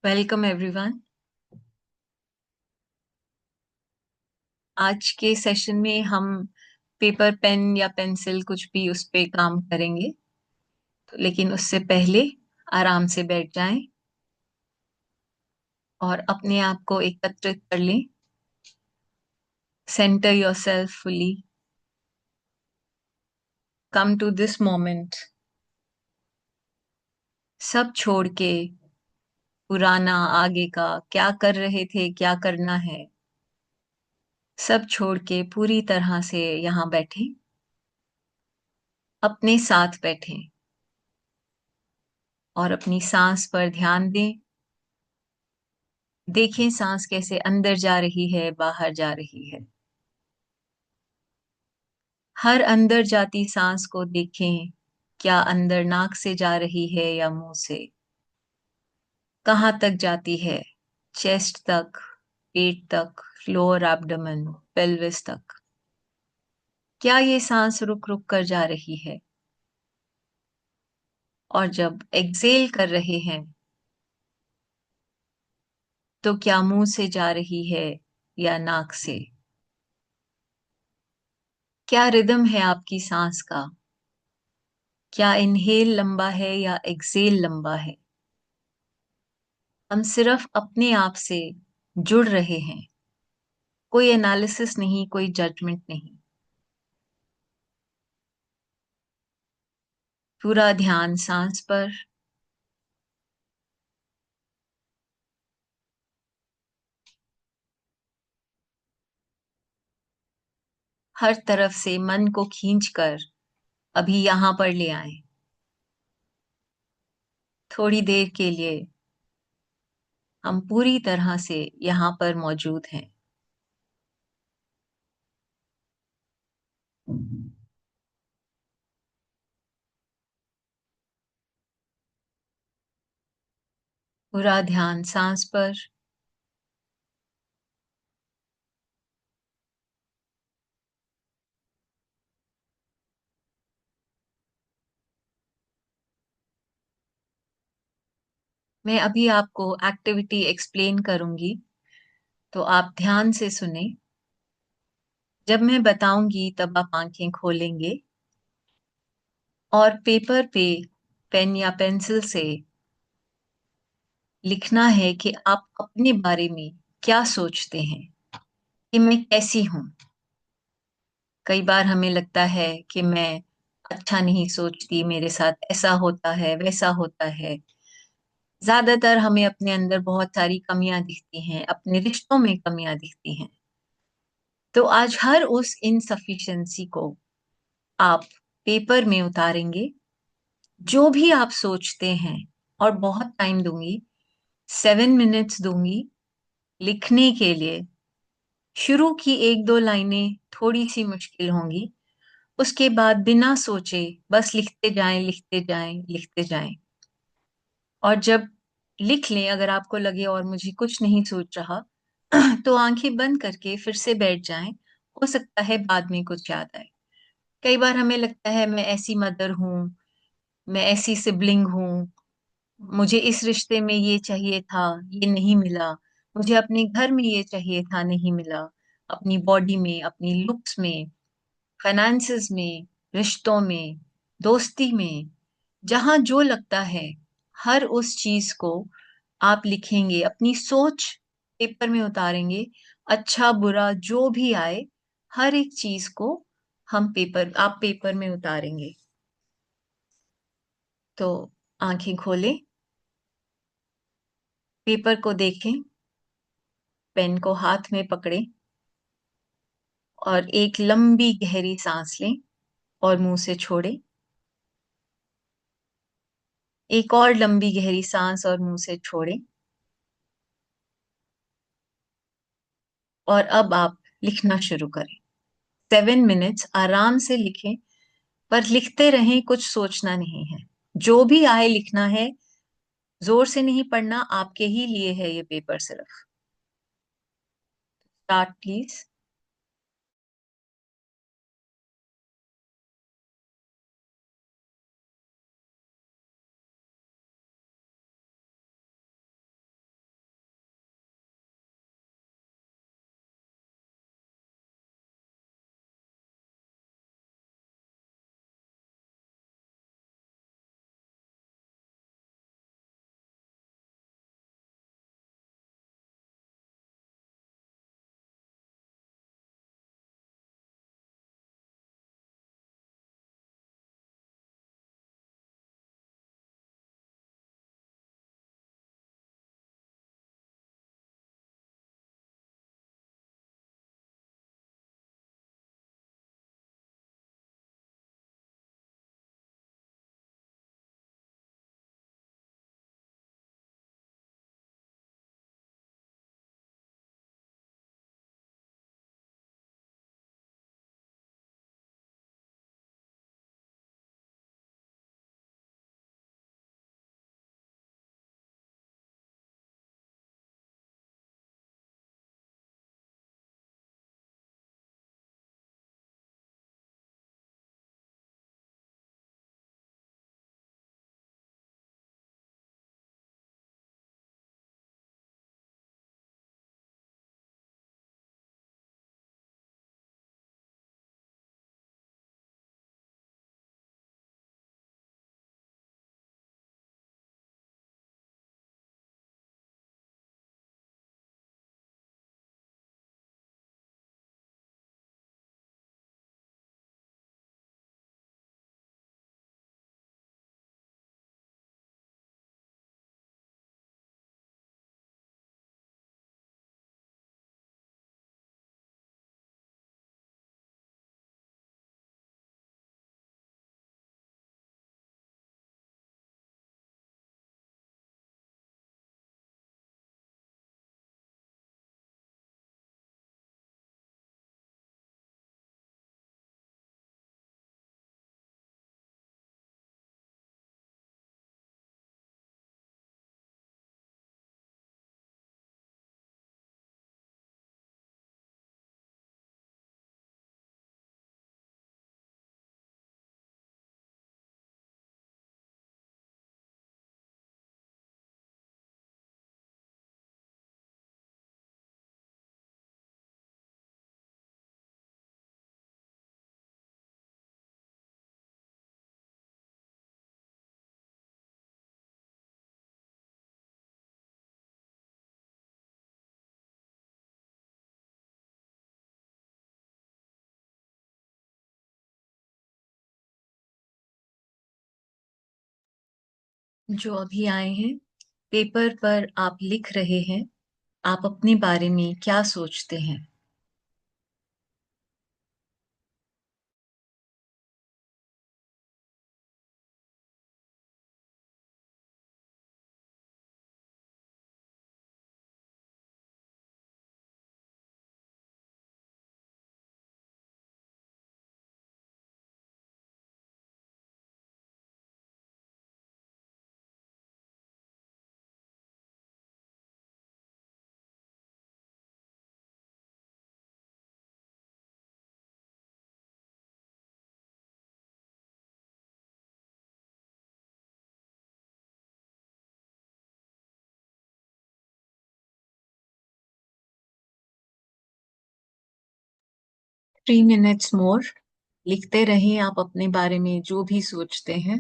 Welcome everyone. आज के session में हम पेपर पेन या पेंसिल कुछ भी उस पे काम करेंगे। लेकिन उससे पहले आराम से बैठ जाएं और अपने आप को एकत्रित कर लें। Centre yourself fully. Come to this moment. सब छोड़ के पुराना आगे का क्या कर रहे थे, क्या करना है, सब छोड़ के पूरी तरह से यहाँ बैठे, अपने साथ बैठे और अपनी सांस पर ध्यान दें। देखें सांस कैसे अंदर जा रही है, बाहर जा रही है। हर अंदर जाती सांस को देखें, क्या अंदर नाक से जा रही है या मुंह से। कहाँ तक जाती है? चेस्ट तक, पेट तक, लोअर एब्डोमेन, पेल्विस तक। क्या ये सांस रुक रुक कर जा रही है? और जब एक्सेल कर रहे हैं तो क्या मुंह से जा रही है या नाक से? क्या रिदम है आपकी सांस का? क्या इनहेल लंबा है या एक्सेल लंबा है? हम सिर्फ अपने आप से जुड़ रहे हैं। कोई एनालिसिस नहीं, कोई जजमेंट नहीं। पूरा ध्यान सांस पर। हर तरफ से मन को खींचकर अभी यहां पर ले आए। थोड़ी देर के लिए हम पूरी तरह से यहां पर मौजूद हैं। पूरा ध्यान सांस पर। मैं अभी आपको एक्टिविटी एक्सप्लेन करूंगी, तो आप ध्यान से सुने। जब मैं बताऊंगी तब आप आंखें खोलेंगे और पेपर पे पेन या पेंसिल से लिखना है कि आप अपने बारे में क्या सोचते हैं, कि मैं कैसी हूं। कई बार हमें लगता है कि मैं अच्छा नहीं सोचती, मेरे साथ ऐसा होता है, वैसा होता है। ज्यादातर हमें अपने अंदर बहुत सारी कमियां दिखती हैं, अपने रिश्तों में कमियां दिखती हैं। तो आज हर उस इनसफिशिएंसी को आप पेपर में उतारेंगे। जो भी आप सोचते हैं, और बहुत टाइम दूंगी, 7 मिनट्स दूंगी लिखने के लिए। शुरू की एक दो लाइनें थोड़ी सी मुश्किल होंगी, उसके बाद बिना सोचे बस लिखते जाएं, लिखते जाएं, लिखते जाएं। और जब लिख लें, अगर आपको लगे और मुझे कुछ नहीं सूझ रहा तो आंखें बंद करके फिर से बैठ जाएं। हो सकता है बाद में कुछ याद आए। कई बार हमें लगता है मैं ऐसी मदर हूँ, मैं ऐसी सिबलिंग हूँ, मुझे इस रिश्ते में ये चाहिए था, ये नहीं मिला। मुझे अपने घर में ये चाहिए था, नहीं मिला। अपनी बॉडी में, अपनी लुक्स में, फाइनेंसेस में, रिश्तों में, दोस्ती में, जहां जो लगता है हर उस चीज को आप लिखेंगे, अपनी सोच पेपर में उतारेंगे। अच्छा बुरा जो भी आए, हर एक चीज को आप पेपर में उतारेंगे। तो आंखें खोलें, पेपर को देखें, पेन को हाथ में पकड़ें और एक लंबी गहरी सांस लें और मुंह से छोड़ें। एक और लंबी गहरी सांस और मुंह से छोड़ें। और अब आप लिखना शुरू करें। 7 मिनट्स आराम से लिखें, पर लिखते रहें, कुछ सोचना नहीं है। जो भी आए लिखना है। जोर से नहीं पढ़ना, आपके ही लिए है ये पेपर सिर्फ। Start please. जो अभी आए हैं। पेपर पर आप लिख रहे हैं, आप अपने बारे में क्या सोचते हैं? 3 मिनट्स मोर। लिखते रहें आप अपने बारे में जो भी सोचते हैं।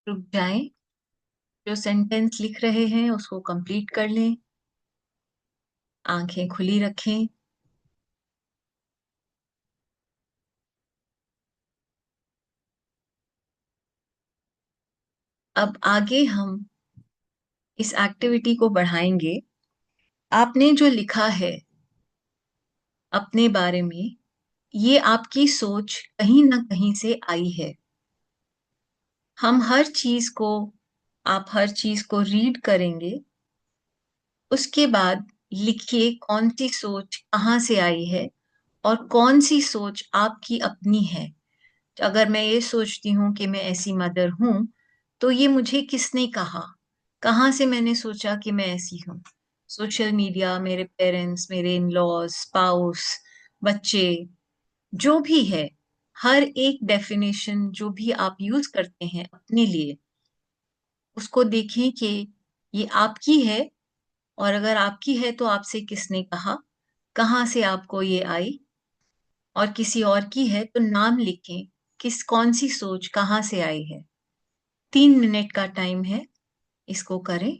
रुक जाएं। जो सेंटेंस लिख रहे हैं उसको कंप्लीट कर लें। आंखें खुली रखें। अब आगे हम इस एक्टिविटी को बढ़ाएंगे। आपने जो लिखा है अपने बारे में, ये आपकी सोच कहीं ना कहीं से आई है। हम हर चीज को आप हर चीज को रीड करेंगे। उसके बाद लिखिए कौन सी सोच कहाँ से आई है और कौन सी सोच आपकी अपनी है। अगर मैं ये सोचती हूँ कि मैं ऐसी मदर हूँ, तो ये मुझे किसने कहा? कहाँ से मैंने सोचा कि मैं ऐसी हूँ? सोशल मीडिया, मेरे पेरेंट्स, मेरे इन लॉज, स्पाउस, बच्चे, जो भी है। हर एक डेफिनेशन जो भी आप यूज करते हैं अपने लिए, उसको देखें कि ये आपकी है। और अगर आपकी है तो आपसे किसने कहा, कहाँ से आपको ये आई। और किसी और की है तो नाम लिखें, कौन सी सोच कहाँ से आई है। 3 मिनट का टाइम है, इसको करें।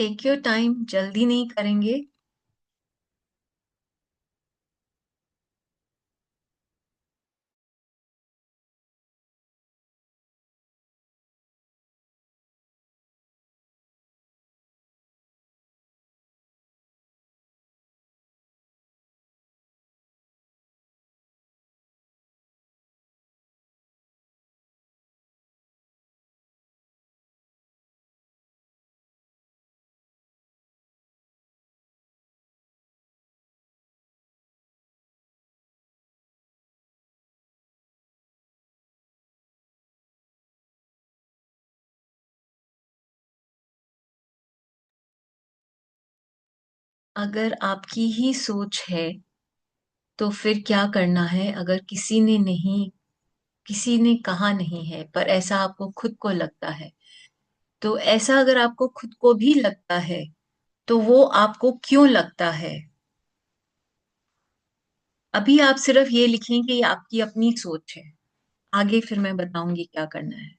टेक योर टाइम, जल्दी नहीं करेंगे। अगर आपकी ही सोच है तो फिर क्या करना है? अगर किसी ने कहा नहीं है पर ऐसा आपको खुद को लगता है, तो ऐसा अगर आपको खुद को भी लगता है तो वो आपको क्यों लगता है? अभी आप सिर्फ ये लिखें कि ये आपकी अपनी सोच है। आगे फिर मैं बताऊंगी क्या करना है।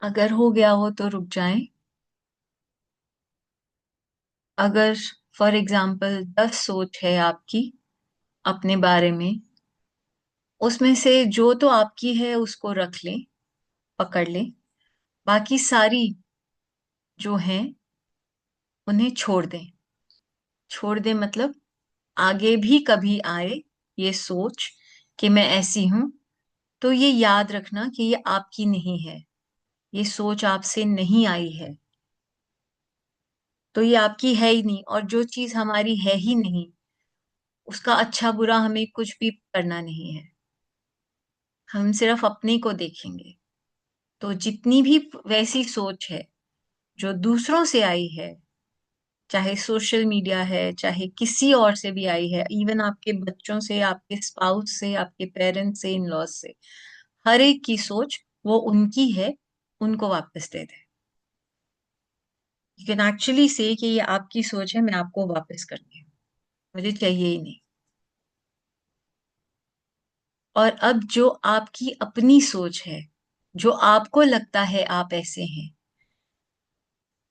अगर हो गया हो तो रुक जाएं। अगर फॉर एग्जाम्पल 10 सोच है आपकी अपने बारे में, उसमें से जो तो आपकी है उसको रख लें, पकड़ लें। बाकी सारी जो हैं उन्हें छोड़ दें। छोड़ दें मतलब आगे भी कभी आए ये सोच कि मैं ऐसी हूं, तो ये याद रखना कि ये आपकी नहीं है। ये सोच आपसे नहीं आई है, तो ये आपकी है ही नहीं। और जो चीज हमारी है ही नहीं, उसका अच्छा बुरा हमें कुछ भी करना नहीं है। हम सिर्फ अपने को देखेंगे। तो जितनी भी वैसी सोच है जो दूसरों से आई है, चाहे सोशल मीडिया है, चाहे किसी और से भी आई है, इवन आपके बच्चों से, आपके स्पाउस से, आपके पेरेंट्स से, इन लॉज से, हर एक की सोच वो उनकी है, उनको वापस दे दे। यू कैन एक्चुअली से कि ये आपकी सोच है, मैं आपको वापस करती हूँ, मुझे चाहिए ही नहीं। और अब जो आपकी अपनी सोच है, जो आपको लगता है आप ऐसे हैं,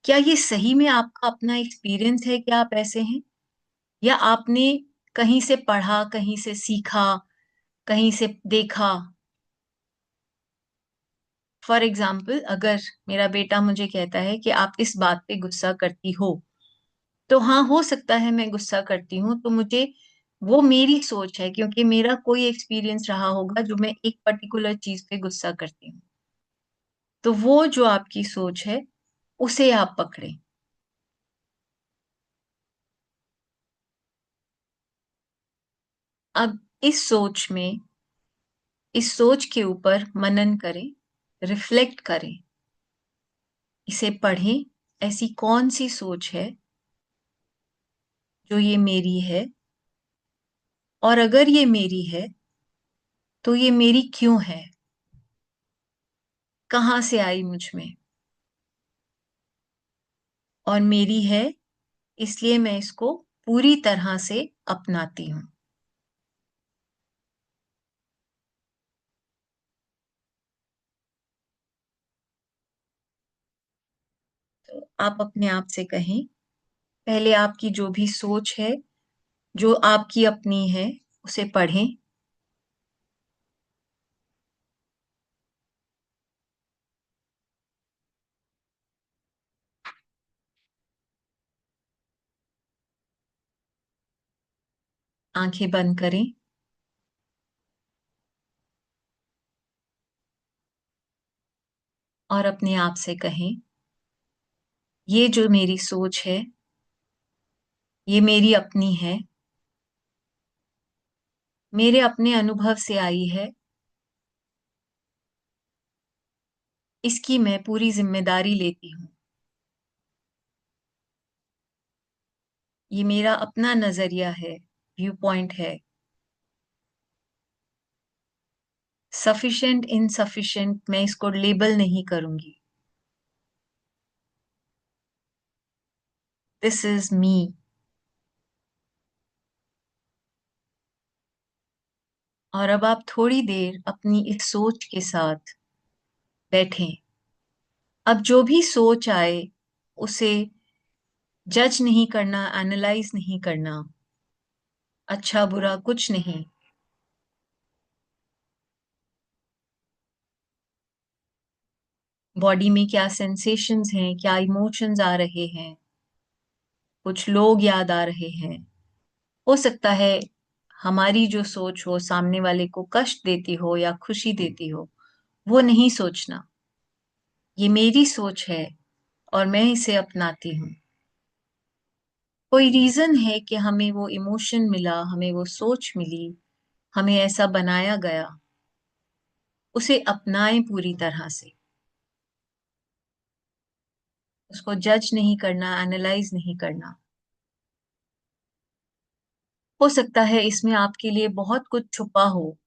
क्या ये सही में आपका अपना एक्सपीरियंस है कि आप ऐसे हैं, या आपने कहीं से पढ़ा, कहीं से सीखा, कहीं से देखा? फॉर एग्जाम्पल, अगर मेरा बेटा मुझे कहता है कि आप इस बात पे गुस्सा करती हो, तो हाँ, हो सकता है मैं गुस्सा करती हूँ, तो मुझे वो मेरी सोच है क्योंकि मेरा कोई एक्सपीरियंस रहा होगा जो मैं एक पर्टिकुलर चीज पे गुस्सा करती हूँ। तो वो जो आपकी सोच है उसे आप पकड़ें। अब इस सोच के ऊपर मनन करें, रिफ्लेक्ट करें, इसे पढ़ें। ऐसी कौन सी सोच है जो ये मेरी है, और अगर ये मेरी है तो ये मेरी क्यों है, कहाँ से आई मुझ में, और मेरी है इसलिए मैं इसको पूरी तरह से अपनाती हूँ। तो आप अपने आप से कहें, पहले आपकी जो भी सोच है, जो आपकी अपनी है, उसे पढ़ें। आंखें बंद करें। और अपने आप से कहें, ये जो मेरी सोच है, ये मेरी अपनी है, मेरे अपने अनुभव से आई है, इसकी मैं पूरी ज़िम्मेदारी लेती हूँ। ये मेरा अपना नज़रिया है, व्यू पॉइंट है। सफिशिएंट, इनसफिशिएंट मैं इसको लेबल नहीं करूँगी। This is me. और अब आप थोड़ी देर अपनी इस सोच के साथ बैठें। अब जो भी सोच आए, उसे जज नहीं करना, एनालाइज़ नहीं करना, अच्छा-बुरा कुछ नहीं। बॉडी में क्या सेंसेशंस हैं, क्या इमोशंस आ रहे हैं, कुछ लोग याद आ रहे हैं। हो सकता है हमारी जो सोच हो सामने वाले को कष्ट देती हो या खुशी देती हो, वो नहीं सोचना। ये मेरी सोच है और मैं इसे अपनाती हूँ। कोई रीज़न है कि हमें वो इमोशन मिला, हमें वो सोच मिली, हमें ऐसा बनाया गया, उसे अपनाएँ पूरी तरह से। उसको जज नहीं करना, एनालाइज़ नहीं करना। हो सकता है इसमें आपके लिए बहुत कुछ छुपा हो,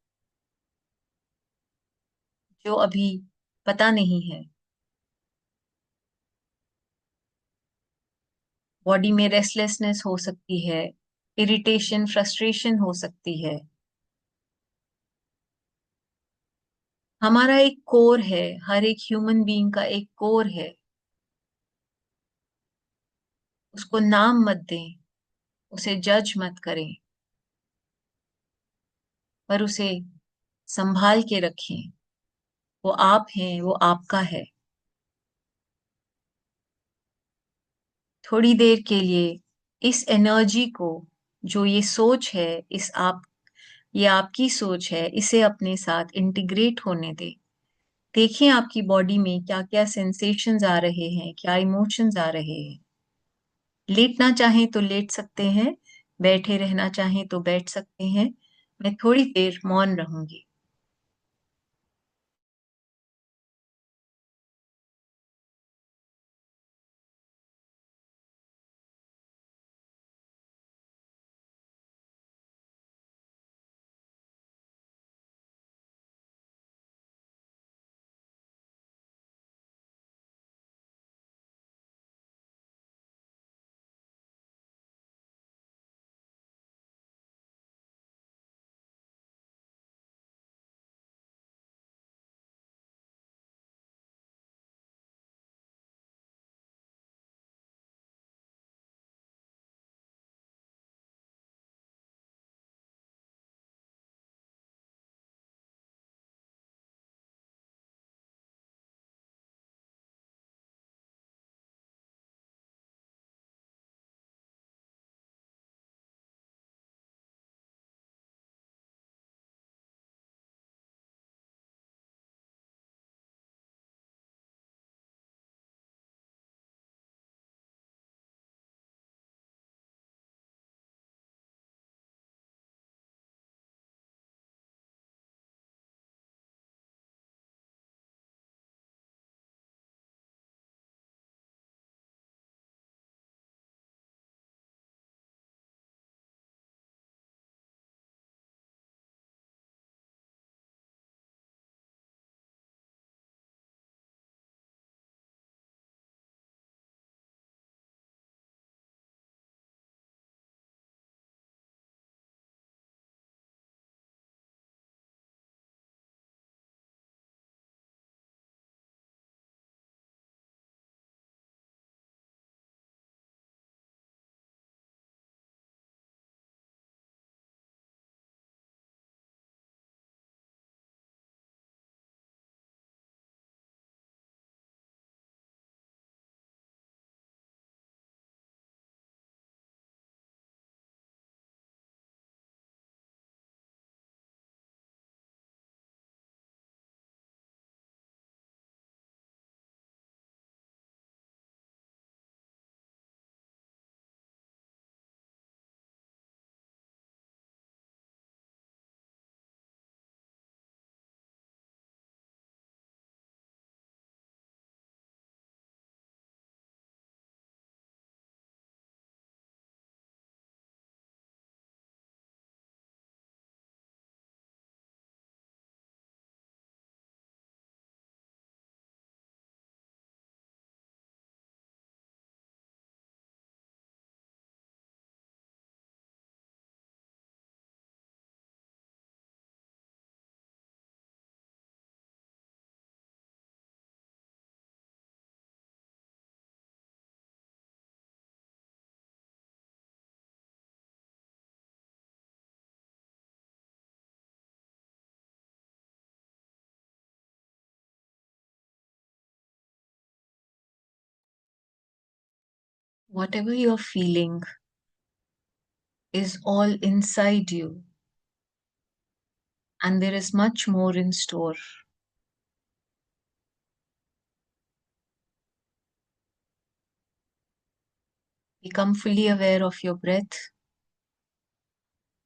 जो अभी पता नहीं है। बॉडी में रेस्टलेसनेस हो सकती है, इरिटेशन, फ्रस्ट्रेशन हो सकती है। हमारा एक कोर है, हर एक ह्यूमन बीइंग का एक कोर है। उसको नाम मत दें, उसे जज मत करें, पर उसे संभाल के रखें। वो आप हैं, वो आपका है। थोड़ी देर के लिए इस एनर्जी को, जो ये सोच है, ये आपकी सोच है, इसे अपने साथ इंटीग्रेट होने दें। देखें आपकी बॉडी में क्या-क्या सेंसेशंस आ रहे हैं, क्या इमोशंस आ रहे हैं। लेटना चाहें तो लेट सकते हैं, बैठे रहना चाहें तो बैठ सकते हैं। मैं थोड़ी देर मौन रहूँगी। Whatever you're feeling is all inside you, and there is much more in store. Become fully aware of your breath.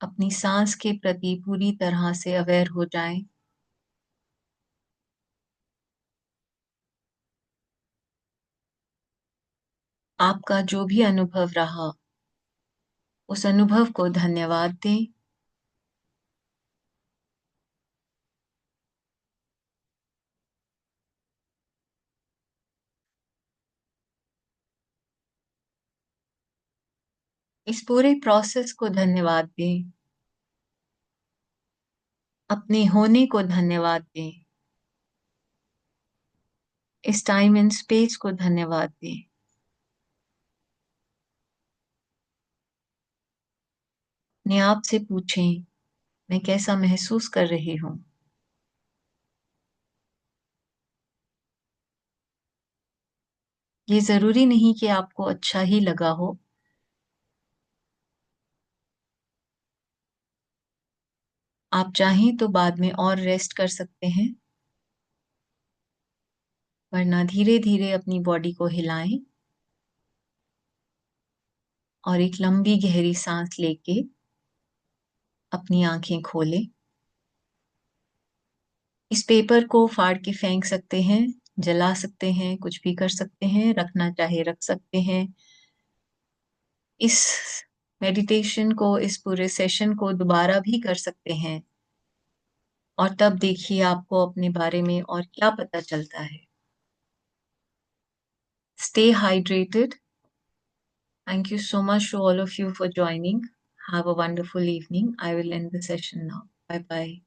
अपनी सांस के प्रति पूरी तरह से अवेयर हो जाएं। आपका जो भी अनुभव रहा, उस अनुभव को धन्यवाद दें। इस पूरे प्रोसेस को धन्यवाद दें। अपने होने को धन्यवाद दें। इस टाइम एंड स्पेस को धन्यवाद दें। अपने आप से पूछें, मैं कैसा महसूस कर रही हूँ। ये जरूरी नहीं कि आपको अच्छा ही लगा हो। आप चाहें तो बाद में और रेस्ट कर सकते हैं, वरना धीरे धीरे अपनी बॉडी को हिलाएं और एक लंबी गहरी सांस लेके अपनी आंखें खोलें। इस पेपर को फाड़ के फेंक सकते हैं, जला सकते हैं, कुछ भी कर सकते हैं, रखना चाहे रख सकते हैं। इस मेडिटेशन को, इस पूरे सेशन को दोबारा भी कर सकते हैं और तब देखिए आपको अपने बारे में और क्या पता चलता है। Stay hydrated. Thank you so much to all of you for joining. Have a wonderful evening. I will end the session now. Bye bye.